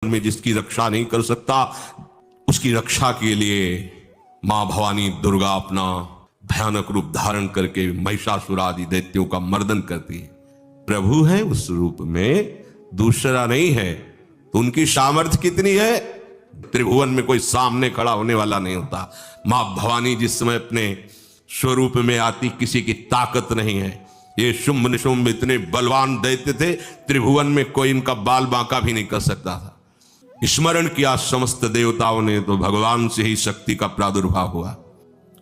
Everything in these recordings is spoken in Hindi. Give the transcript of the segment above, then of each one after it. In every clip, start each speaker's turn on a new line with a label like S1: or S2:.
S1: में जिसकी रक्षा नहीं कर सकता, उसकी रक्षा के लिए मां भवानी दुर्गा अपना भयानक रूप धारण करके महिषासुर आदि दैत्यों का मर्दन करती है। प्रभु है उस रूप में, दूसरा नहीं है। तो उनकी सामर्थ्य कितनी है, त्रिभुवन में कोई सामने खड़ा होने वाला नहीं होता। मां भवानी जिस समय अपने स्वरूप में आती, किसी की ताकत नहीं है। ये शुंभ निशुंभ इतने बलवान दैत्य थे, त्रिभुवन में कोई इनका बाल बांका भी नहीं कर सकता था। स्मरण किया समस्त देवताओं ने तो भगवान से ही शक्ति का प्रादुर्भाव हुआ।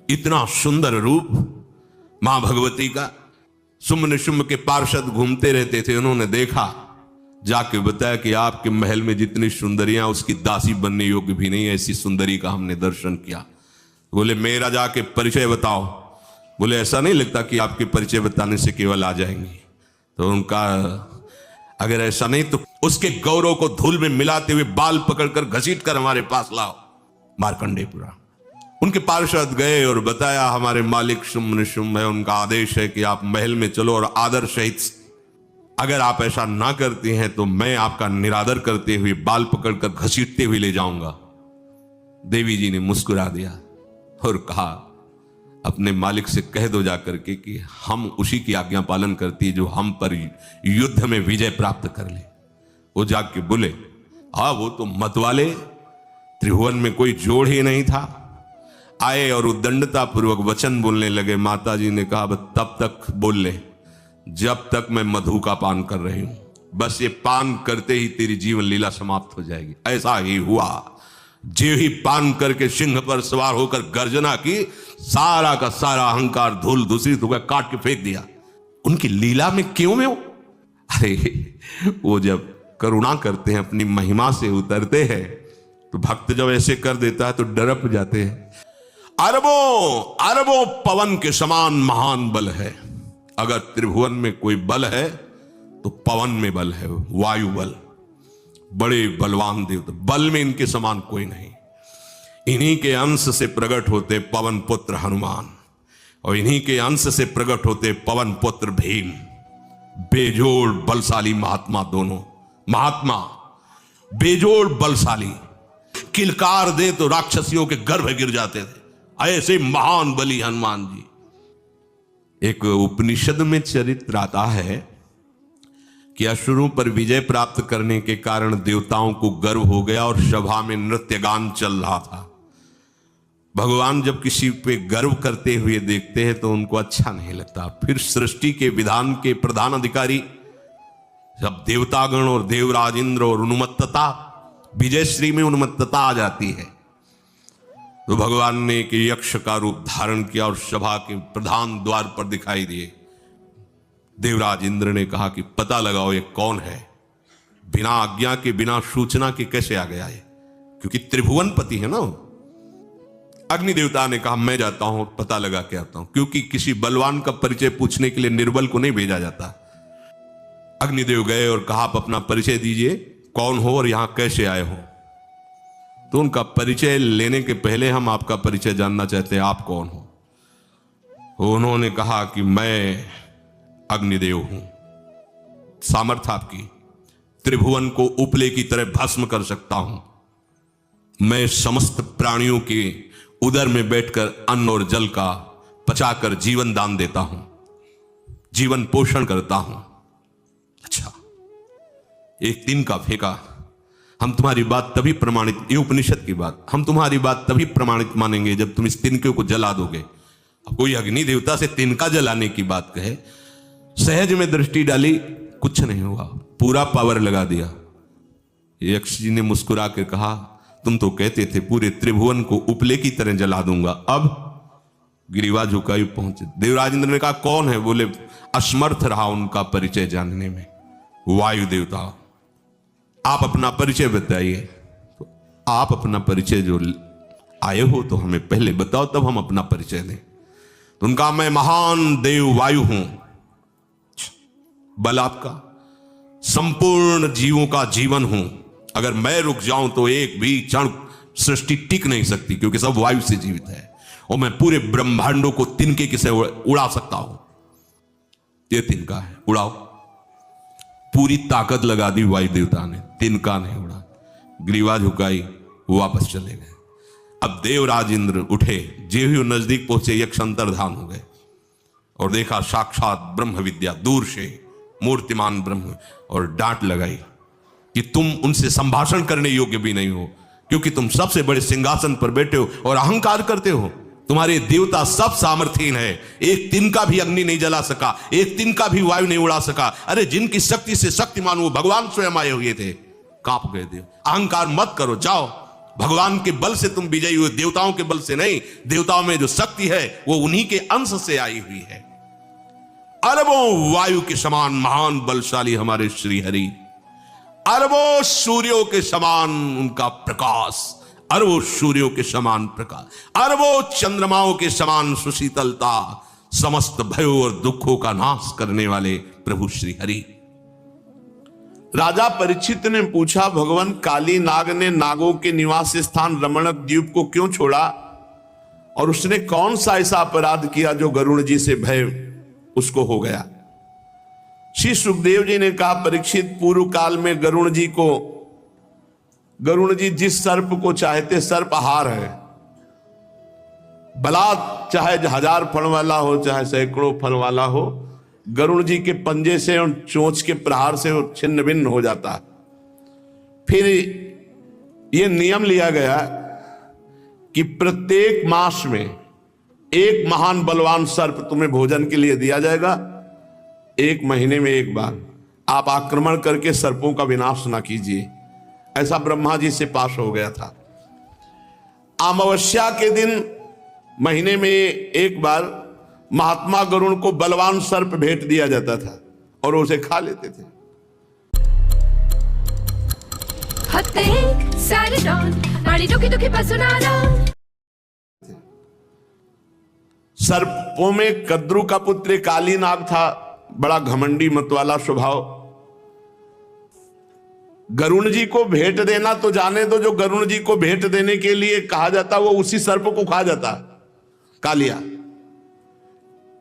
S1: इतना सुंदर रूप मां भगवती का। शुंभ निशुंभ के पार्षद घूमते रहते थे, उन्होंने देखा, जाके बताया कि आपके महल में जितनी सुंदरियां उसकी दासी बनने योग्य भी नहीं, ऐसी सुंदरी का हमने दर्शन किया। बोले मेरा जाके परिचय बताओ। बोले ऐसा नहीं लगता कि आपके परिचय बताने से केवल आ जाएंगी। तो उनका अगर ऐसा नहीं तो उसके गौरव को धूल में मिलाते हुए बाल पकड़कर घसीट कर हमारे पास लाओ। मार्कंडेयपुरा उनके पार्षद गए और बताया हमारे मालिक शुंभ निशुंभ है, उनका आदेश है कि आप महल में चलो और आदर सहित, अगर आप ऐसा ना करती हैं तो मैं आपका निरादर करते हुए बाल पकड़कर घसीटते हुए ले जाऊंगा। देवी जी ने मुस्कुरा दिया और कहा अपने मालिक से कह दो जाकर के कि हम उसी की आज्ञा पालन करती है जो हम पर युद्ध में विजय प्राप्त कर ले। वो जाके बोले हाँ वो तो मत वाले, त्रिभुवन में कोई जोड़ ही नहीं था। आए और उद्दंडता पूर्वक वचन बोलने लगे। माता जी ने कहा तब तक बोल ले जब तक मैं मधु का पान कर रही हूं, बस ये पान करते ही तेरी जीवन लीला समाप्त हो जाएगी। ऐसा ही हुआ। जो ही पान करके सिंह पर सवार होकर गर्जना की, सारा का सारा अहंकार धूल दूषित होकर काट के फेंक दिया। उनकी लीला में क्यों में हो? अरे वो जब करुणा करते हैं, अपनी महिमा से उतरते हैं, तो भक्त जब ऐसे कर देता है तो डरप जाते हैं। अरबों अरबों पवन के समान महान बल है। अगर त्रिभुवन में कोई बल है तो पवन में बल है, वायु बल। बड़े बलवान देवता, बल में इनके समान कोई नहीं। इन्हीं के अंश से प्रकट होते पवन पुत्र हनुमान, और इन्हीं के अंश से प्रकट होते पवन पुत्र भीम। बेजोड़ बलशाली महात्मा, दोनों महात्मा बेजोड़ बलशाली। किलकार दे तो राक्षसियों के गर्भ गिर जाते थे, ऐसे महान बली हनुमान जी। एक उपनिषद में चरित्र आता है कि असुरों पर विजय प्राप्त करने के कारण देवताओं को गर्व हो गया और सभा में नृत्य गान चल रहा था। भगवान जब किसी पे गर्व करते हुए देखते हैं तो उनको अच्छा नहीं लगता। फिर सृष्टि के विधान के प्रधान अधिकारी सब देवतागण और देवराज इंद्र और उन्मत्तता, विजयश्री में उन्मत्तता आ जाती है। तो भगवान ने एक यक्ष का रूप धारण किया और सभा के प्रधान द्वार पर दिखाई दिए। देवराज इंद्र ने कहा कि पता लगाओ ये कौन है। बिना आज्ञा के, बिना सूचना के कैसे आ गया ये, क्योंकि त्रिभुवनपति है ना। अग्नि देवता ने कहा मैं जाता हूं, पता लगा के आता हूं, क्योंकि किसी बलवान का परिचय पूछने के लिए निर्बल को नहीं भेजा जाता। अग्निदेव गए और कहा आप अपना परिचय दीजिए, कौन हो और यहां कैसे आए हो। तो उनका परिचय लेने के पहले हम आपका परिचय जानना चाहते हैं, आप कौन हो। उन्होंने कहा कि मैं अग्निदेव हूं। सामर्थ्य आपकी, त्रिभुवन को उपले की तरह भस्म कर सकता हूं। मैं समस्त प्राणियों के उदर में बैठकर अन्न और जल का पचाकर जीवन दान देता हूं, जीवन पोषण करता हूं। अच्छा, एक दिन का फेंका, हम तुम्हारी बात तभी प्रमाणित, ये उपनिषद की बात, हम तुम्हारी बात तभी प्रमाणित मानेंगे जब तुम इस तिनके को जला दोगे। अब कोई अग्नि देवता से तिनका जलाने की बात कहे, सहज में दृष्टि डाली, कुछ नहीं हुआ, पूरा पावर लगा दिया। यक्ष जी ने मुस्कुरा कर कहा तुम तो कहते थे पूरे त्रिभुवन को उपले की तरह जला दूंगा, अब गिरीवा झुकाई पहुंचे। देवराज इंद्र ने कहा कौन है। बोले असमर्थ रहा उनका परिचय जानने में। वायु देवता, आप अपना परिचय बताइए। तो आप अपना परिचय जो आए हो तो हमें पहले बताओ, तब हम अपना परिचय दें। तो उनका मैं महान देव वायु हूं। बल आपका संपूर्ण जीवों का जीवन हूं। अगर मैं रुक जाऊं तो एक भी क्षण सृष्टि टिक नहीं सकती, क्योंकि सब वायु से जीवित है, और मैं पूरे ब्रह्मांडों को तिनके से उड़ा सकता हूं। ये तिनका है, उड़ाओ। पूरी ताकत लगा दी वायु देवता ने, तिनका नहीं उड़ा। ग्रीवा झुकाई, वो वापस चले गए। अब देवराज इंद्र उठे, जे ही नजदीक पहुंचे यक्ष अंतर्धान हो गए और देखा साक्षात ब्रह्म विद्या दूर से मूर्तिमान ब्रह्म, और डांट लगाई कि तुम उनसे संभाषण करने योग्य भी नहीं हो, क्योंकि तुम सबसे बड़े सिंहासन पर बैठे हो और अहंकार करते हो। तुम्हारे देवता सब सामर्थ्यहीन है, एक तिनका भी अग्नि नहीं जला सका, एक तिनका भी वायु नहीं उड़ा सका। अरे जिनकी शक्ति से शक्तिमान वो भगवान स्वयं आए हुए थे, कांप गए देव। अहंकार मत करो, जाओ, भगवान के बल से तुम विजयी हुए, देवताओं के बल से नहीं। देवताओं में जो शक्ति है वो उन्हीं के अंश से आई हुई है। अरबों वायु के समान महान बलशाली हमारे श्री हरि, अरबों सूर्यों के समान उनका प्रकाश, अरबों सूर्यों के समान प्रकाश, अरबों चंद्रमाओं के समान सुशीतलता, समस्त भयों और दुखों का नाश करने वाले प्रभु श्री हरि।
S2: राजा परीक्षित ने पूछा, भगवान काली नाग ने नागों के निवास स्थान रमणक द्वीप को क्यों छोड़ा, और उसने कौन सा ऐसा अपराध किया जो गरुड़ जी से भय उसको हो गया। श्री सुखदेव जी ने कहा, परीक्षित, पूर्व काल में गरुड़ जी जिस सर्प को चाहते, सर्प आहार है, बलात् चाहे 1000 फल वाला हो चाहे सैकड़ों फल वाला हो, गरुड़ जी के पंजे से और चोंच के प्रहार से वो छिन्न भिन्न हो जाता। फिर यह नियम लिया गया कि प्रत्येक मास में एक महान बलवान सर्प तुम्हें भोजन के लिए दिया जाएगा। 1 महीने में एक बार आप आक्रमण करके सर्पों का विनाश ना कीजिए। ऐसा ब्रह्मा जी से पास हो गया था। अमावस्या के दिन महीने में एक बार महात्मा गरुड़ को बलवान सर्प भेंट दिया जाता था और उसे खा लेते थे। सर्पों में कद्रु का पुत्र काली नाग था, बड़ा घमंडी मतवाला स्वभाव। गरुड़ जी को भेंट देना तो जाने दो, जो गरुड़ जी को भेंट देने के लिए कहा जाता वो उसी सर्प को खा जाता, कालिया।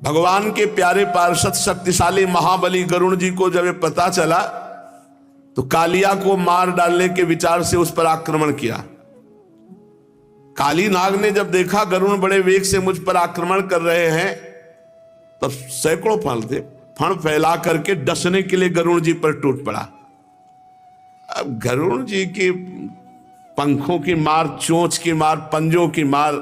S2: भगवान के प्यारे पार्षद शक्तिशाली महाबली गरुड़ जी को जब ये पता चला तो कालिया को मार डालने के विचार से उस पर आक्रमण किया। काली नाग ने जब देखा गरुड़ बड़े वेग से मुझ पर आक्रमण कर रहे हैं, तब सैकड़ों फण फैला करके डसने के लिए गरुड़ जी पर टूट पड़ा। अब गरुड़ जी के पंखों की मार, चोंच की मार, पंजों की मार,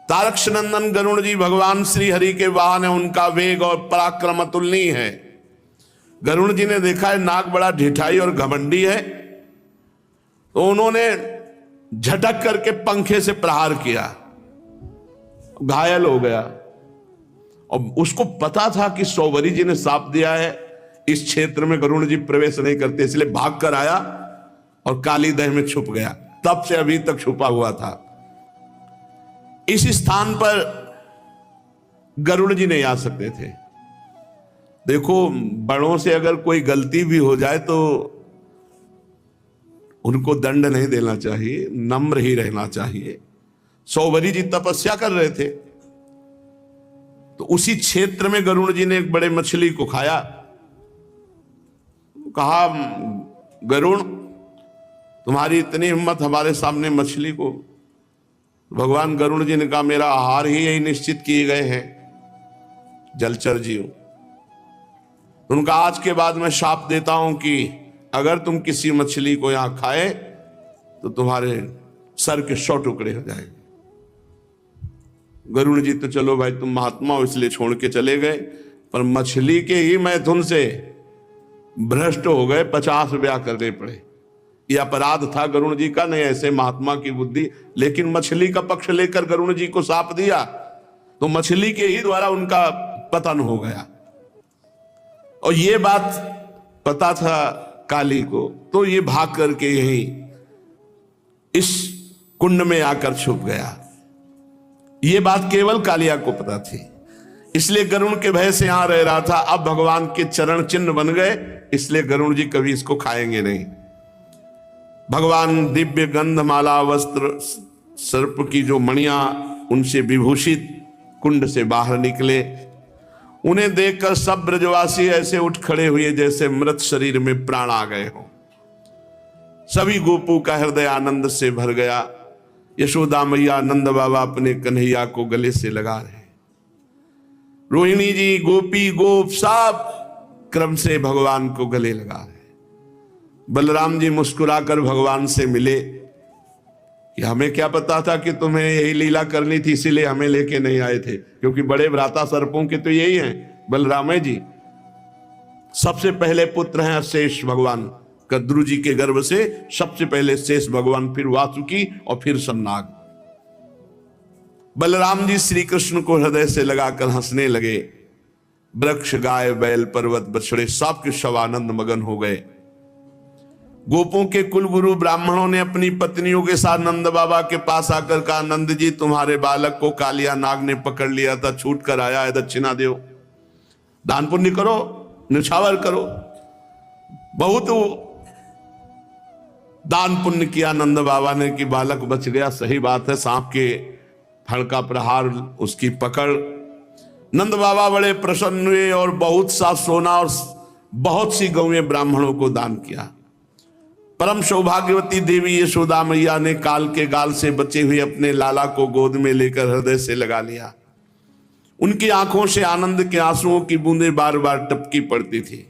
S2: तारक्ष नंदन गरुड़ जी भगवान श्री हरि के वाहन है, उनका वेग और पराक्रम अतुलनीय है। गरुड़ जी ने देखा है नाग बड़ा ढिठाई और घमंडी है, तो उन्होंने झटक करके पंखे से प्रहार किया, घायल हो गया। और उसको पता था कि सौवरी जी ने साप दिया है, इस क्षेत्र में गरुड़ जी प्रवेश नहीं करते, इसलिए भाग कर आया और काली दह में छुप गया। तब से अभी तक छुपा हुआ था। इस स्थान पर गरुड़ जी नहीं आ सकते थे। देखो, बड़ों से अगर कोई गलती भी हो जाए तो उनको दंड नहीं देना चाहिए, नम्र ही रहना चाहिए। सौवरी जी तपस्या कर रहे थे, तो उसी क्षेत्र में गरुड़ जी ने एक बड़े मछली को खाया। कहा, गरुड़, तुम्हारी इतनी हिम्मत हमारे सामने मछली को। भगवान गरुड़ जी ने कहा, मेरा आहार ही यही निश्चित किए गए हैं, जलचर जीव। उनका आज के बाद मैं शाप देता हूं कि अगर तुम किसी मछली को यहां खाए तो तुम्हारे सर के 100 टुकड़े हो जाएंगे। गरुड़ जी तो चलो भाई तुम महात्मा हो इसलिए छोड़ के चले गए, पर मछली के ही मैथुन से भ्रष्ट हो गए, 50 ब्याह करने पड़े। यह अपराध था गरुड़ जी का, नहीं ऐसे महात्मा की बुद्धि। लेकिन मछली का पक्ष लेकर गरुड़ जी को शाप दिया तो मछली के ही द्वारा उनका पतन हो गया। और ये बात पता था काली को, तो ये भाग करके यही इस कुंड में आकर छुप गया। ये बात केवल कालिया को पता थी, इसलिए गरुड़ के भय से यहां रह रहा था। अब भगवान के चरण चिन्ह बन गए, इसलिए गरुड़ जी कभी इसको खाएंगे नहीं। भगवान दिव्य गंधमाला वस्त्र सर्प की जो मणियां उनसे विभूषित कुंड से बाहर निकले। उन्हें देखकर सब ब्रजवासी ऐसे उठ खड़े हुए जैसे मृत शरीर में प्राण आ गए हों। सभी गोपों का हृदय आनंद से भर गया। यशोदा मैया नंद बाबा अपने कन्हैया को गले से लगा रहे। रोहिणी जी, गोपी, गोप सब क्रम से भगवान को गले लगा रहे। बलराम जी मुस्कुराकर भगवान से मिले कि हमें क्या पता था कि तुम्हें यही लीला करनी थी, इसीलिए हमें लेके नहीं आए थे, क्योंकि बड़े भ्राता सर्पों के तो यही हैं बलराम जी। सबसे पहले पुत्र हैं शेष भगवान। कद्रु जी के गर्भ से सबसे पहले शेष भगवान, फिर वासुकी और फिर सम्नाग। बलराम जी श्री कृष्ण को हृदय से लगाकर हंसने लगे। वृक्ष, गाय, बैल, पर्वत, बछड़े सब के सब आनंद मगन हो गए। गोपों के कुल गुरु ब्राह्मणों ने अपनी पत्नियों के साथ नंद बाबा के पास आकर कहा, नंद जी तुम्हारे बालक को कालिया नाग ने पकड़ लिया था, छूट कर आया है, दक्षिणा दो, दान पुण्य करो, निछावर करो। बहुत दान पुण्य किया नंद बाबा ने कि बालक बच गया। सही बात है, सांप के फड़ का प्रहार, उसकी पकड़। नंद बाबा बड़े प्रसन्न हुए और बहुत सा सोना और बहुत सी गौएं ब्राह्मणों को दान किया। परम सौभाग्यवती देवी यशोदा मैया ने काल के गाल से बचे हुए अपने लाला को गोद में लेकर हृदय से लगा लिया। उनकी आंखों से आनंद के आंसुओं की बूंदें बार बार टपकी पड़ती थी।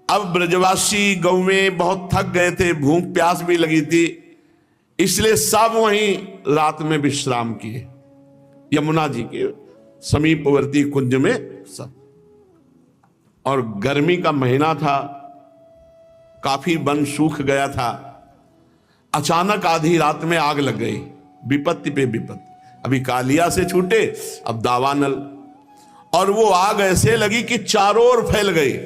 S2: अब ब्रजवासी गौएं बहुत थक गए थे, भूख प्यास भी लगी थी, इसलिए सब वहीं रात में विश्राम किए यमुना जी के समीपवर्ती कुंज में सब। और गर्मी का महीना था, काफी वन सूख गया था। अचानक आधी रात में आग लग गई, विपत्ति पे विपत्ति। अभी कालिया से छूटे, अब दावानल, और वो आग ऐसे लगी कि चारों ओर फैल गई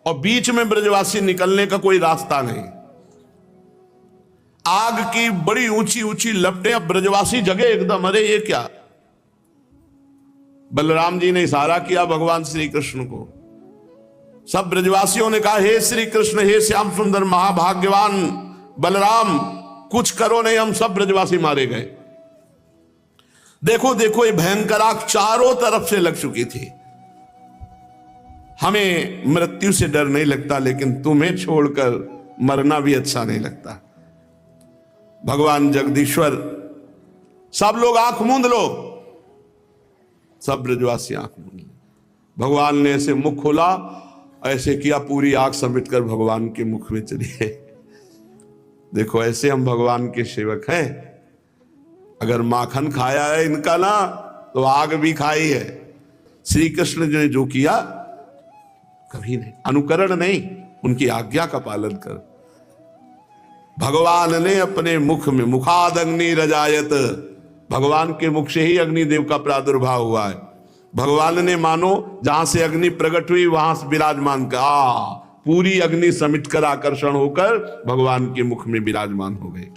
S2: और बीच में ब्रजवासी निकलने का कोई रास्ता नहीं। आग की बड़ी ऊंची ऊंची लपटें, अब ब्रजवासी जगे एकदम, अरे ये क्या। बलराम जी ने इशारा किया भगवान श्री कृष्ण को। सब ब्रजवासियों ने कहा, हे श्री कृष्ण, हे श्याम सुंदर महाभाग्यवान बलराम, कुछ करो नहीं, हम सब ब्रजवासी मारे गए। देखो देखो, ये भयंकर आग चारों तरफ से लग चुकी थी। हमें मृत्यु से डर नहीं लगता, लेकिन तुम्हें छोड़कर मरना भी अच्छा नहीं लगता। भगवान जगदीश्वर, सब लोग आंख मूंद लो। सब ब्रजवासी आंख मूंद लो। भगवान ने ऐसे मुख खोला, ऐसे किया, पूरी आग समेटकर भगवान के मुख में चली है। देखो, ऐसे हम भगवान के सेवक हैं। अगर माखन खाया है इनका ना, तो आग भी खाई है। श्री कृष्ण ने जो किया कभी नहीं, अनुकरण नहीं, उनकी आज्ञा का पालन कर। भगवान ने अपने मुख में, मुखाद अग्नि रजायत, भगवान के मुख से ही अग्निदेव का प्रादुर्भाव हुआ है। भगवान ने मानो जहां से अग्नि प्रकट हुई वहां से विराजमान का पूरी अग्नि समिट कर आकर्षण होकर भगवान के मुख में विराजमान हो गई।